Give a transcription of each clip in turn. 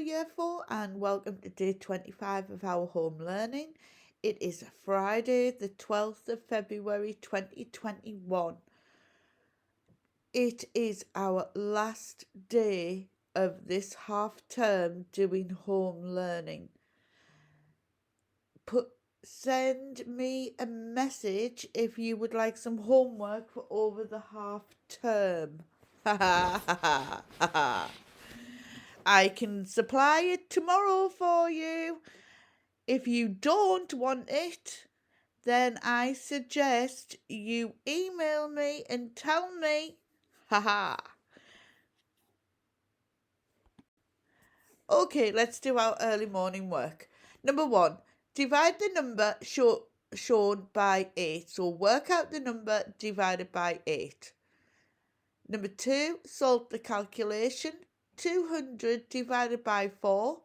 Year 4 and welcome to day 25 of our home learning. It is Friday the 12th of February 2021. It is our last day of this half term doing home learning. Send me a message if you would like some homework for over the half term. I can supply it tomorrow for you. If you don't want it, then I suggest you email me and tell me. Okay, let's do our early morning work. Number 1, divide the number shown by 8. So work out the number divided by 8. Number 2, solve the calculation. 200 divided by 4.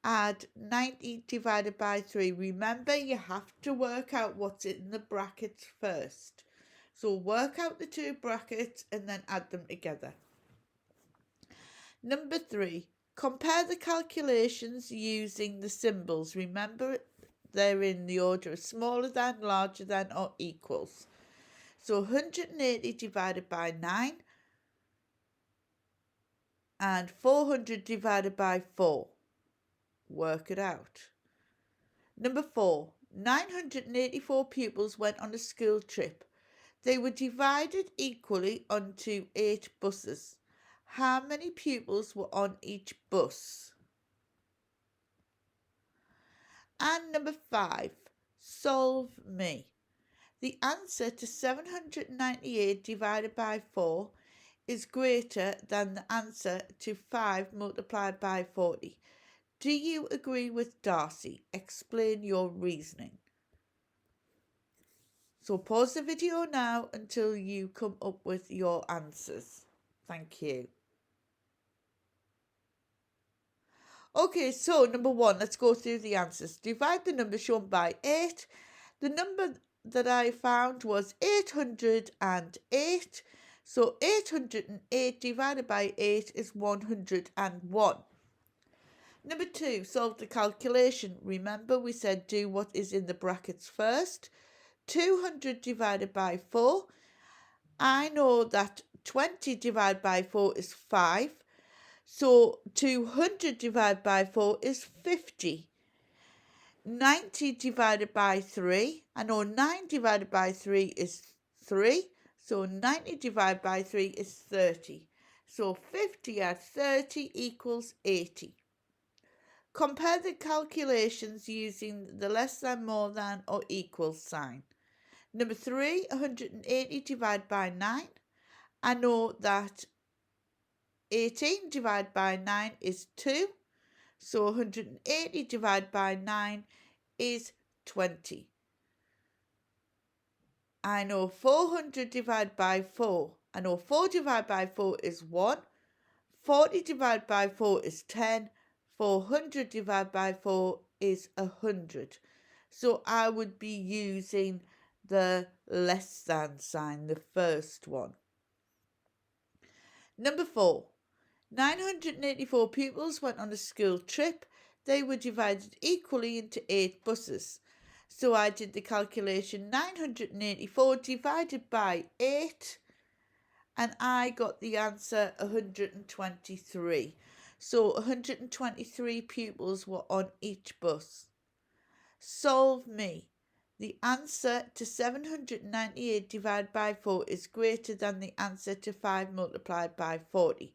Add 90 divided by 3. Remember, you have to work out what's in the brackets first. So work out the two brackets and then add them together. Number 3, compare the calculations using the symbols. Remember, they're in the order of smaller than, larger than, or equals. So 180 divided by 9 and 400 divided by 4. Work it out. Number 4, 984 pupils went on a school trip. They were divided equally onto 8 buses. How many pupils were on each bus? And number 5, solve me. The answer to 798 divided by 4 is greater than the answer to 5 multiplied by 40. Do you agree with Darcy? Explain your reasoning. So pause the video now until you come up with your answers. Thank you. Okay, so number 1, let's go through the answers. Divide the number shown by 8. The number that I found was 808. So 808 divided by 8 is 101. Number 2, solve the calculation. Remember, we said do what is in the brackets first. 200 divided by 4. I know that 20 divided by 4 is 5. So 200 divided by 4 is 50. 90 divided by 3. I know 9 divided by 3 is 3. So 90 divided by 3 is 30. So 50 add 30 equals 80. Compare the calculations using the less than, more than, or equal sign. Number 3, 180 divided by 9. I know that 18 divided by 9 is 2. So 180 divided by 9 is 20. I know 400 divided by 4. I know 4 divided by 4 is 1. 40 divided by 4 is 10. 400 divided by 4 is 100. So I would be using the less than sign, the first one. Number 4, 984 pupils went on a school trip. They were divided equally into 8 buses. So I did the calculation 984 divided by 8 and I got the answer 123. So 123 pupils were on each bus. Solve me. The answer to 798 divided by 4 is greater than the answer to 5 multiplied by 40.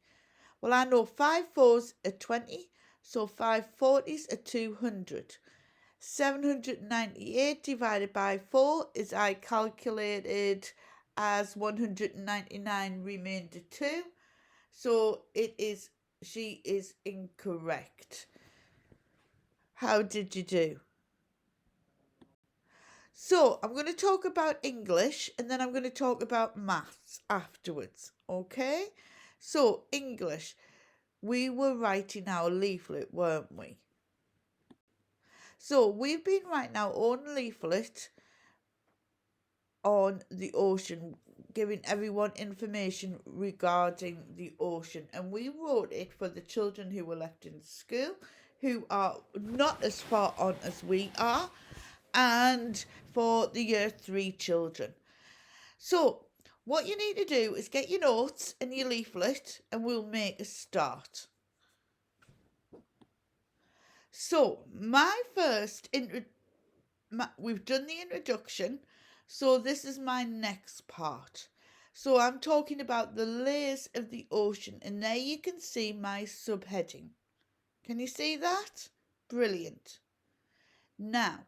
Well, I know 5 fours are 20, so 5 40s are 200. 798 divided by 4 is I calculated as 199 remainder 2. So she is incorrect. How did you do? So I'm going to talk about English and then I'm going to talk about maths afterwards, okay? So English, we were writing our leaflet, weren't we? So we've been writing our own leaflet on the ocean. giving everyone information regarding the ocean. And we wrote it for the children who were left in school, who are not as far on as we are, and for the year 3 children. So what you need to do is get your notes and your leaflet, and we'll make a start. So we've done the introduction, so this is my next part. So I'm talking about the layers of the ocean, and there you can see my subheading. Can you see that? Brilliant. Now,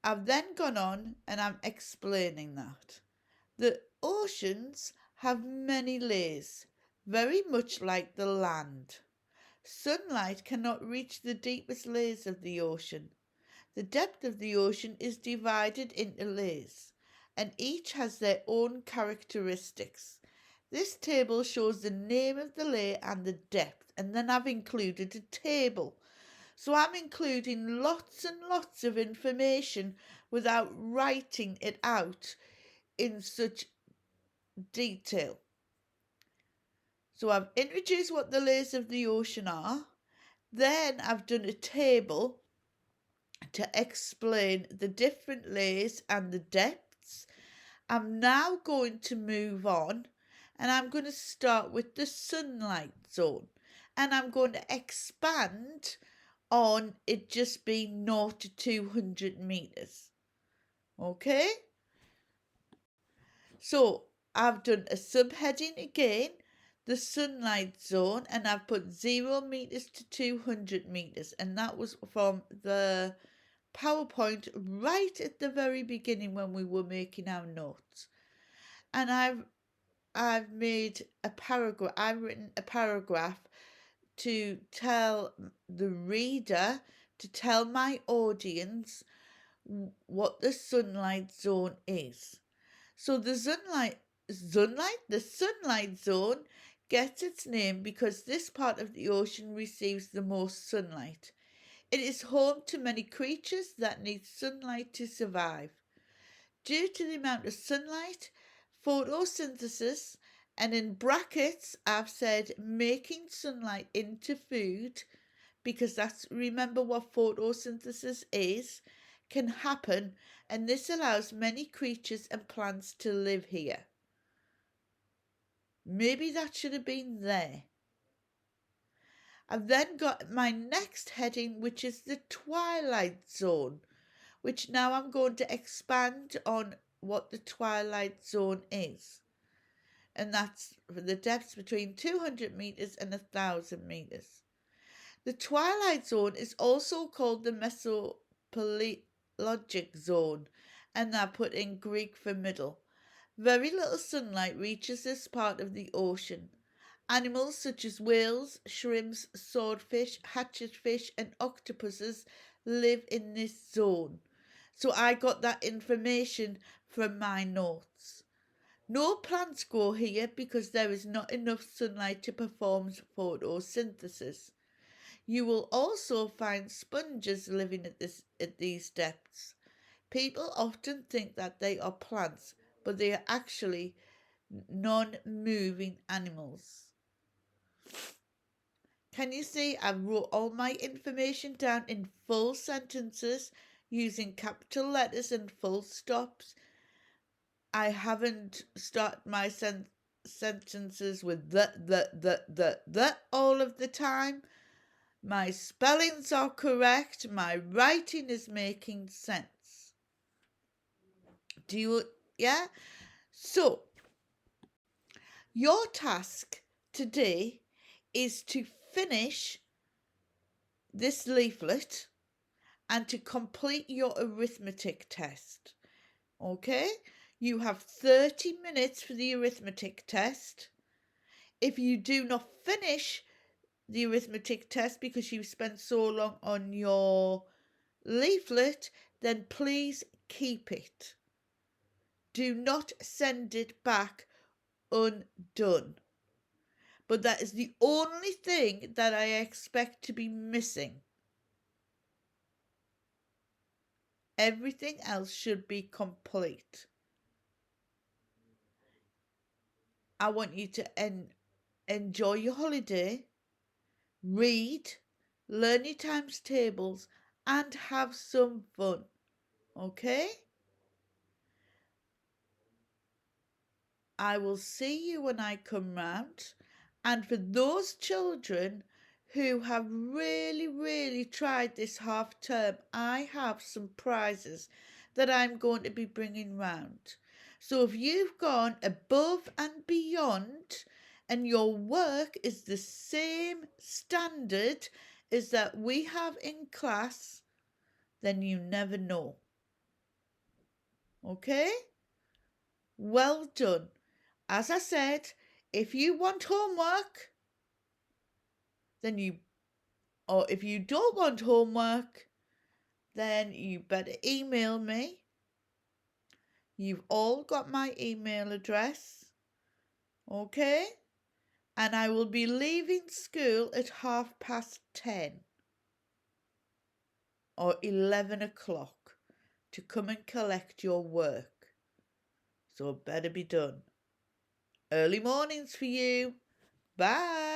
I've then gone on and I'm explaining that. The oceans have many layers, very much like the land. Sunlight cannot reach the deepest layers of the ocean. The depth of the ocean is divided into layers, and each has their own characteristics. This table shows the name of the layer and the depth, and then I've included a table. So I'm including lots and lots of information without writing it out in such detail. So I've introduced what the layers of the ocean are. Then I've done a table to explain the different layers and the depths. I'm now going to move on, and I'm going to start with the sunlight zone, and I'm going to expand on it just being 0 to 200 meters. Okay, so I've done a subheading again, the sunlight zone, and I've put 0 meters to 200 meters, and that was from the PowerPoint right at the very beginning when we were making our notes. And I've made a paragraph, I've written a paragraph to tell the reader, to tell my audience what the sunlight zone is. So the sunlight zone gets its name because this part of the ocean receives the most sunlight. It is home to many creatures that need sunlight to survive. Due to the amount of sunlight, photosynthesis, and in brackets I've said making sunlight into food, because remember what photosynthesis is, can happen, and this allows many creatures and plants to live here. Maybe that should have been there. I've then got my next heading, which is the twilight zone, which now I'm going to expand on what the twilight zone is. And that's for the depths between 200 meters and 1,000 meters. The twilight zone is also called the mesopelagic zone, and I put in Greek for middle. Very little sunlight reaches this part of the ocean. Animals such as whales, shrimps, swordfish, hatchetfish, and octopuses live in this zone. So I got that information from my notes. No plants grow here because there is not enough sunlight to perform photosynthesis. You will also find sponges living at these depths. People often think that they are plants, but they are actually non-moving animals. Can you see I wrote all my information down in full sentences using capital letters and full stops? I haven't started my sentences with the all of the time. My spellings are correct. My writing is making sense. Yeah? So, your task today is to finish this leaflet and to complete your arithmetic test. Okay? You have 30 minutes for the arithmetic test. If you do not finish the arithmetic test because you've spent so long on your leaflet, then please keep it. Do not send it back undone. But that is the only thing that I expect to be missing. Everything else should be complete. I want you to enjoy your holiday, read, learn your times tables, and have some fun. Okay? I will see you when I come round. And for those children who have really, really tried this half term, I have some prizes that I'm going to be bringing round. So if you've gone above and beyond and your work is the same standard as that we have in class, then you never know. Okay? Well done. As I said, if you want homework, or if you don't want homework, then you better email me. You've all got my email address, okay? And I will be leaving school at 10:30 or 11 o'clock to come and collect your work. So it better be done. Early mornings for you. Bye.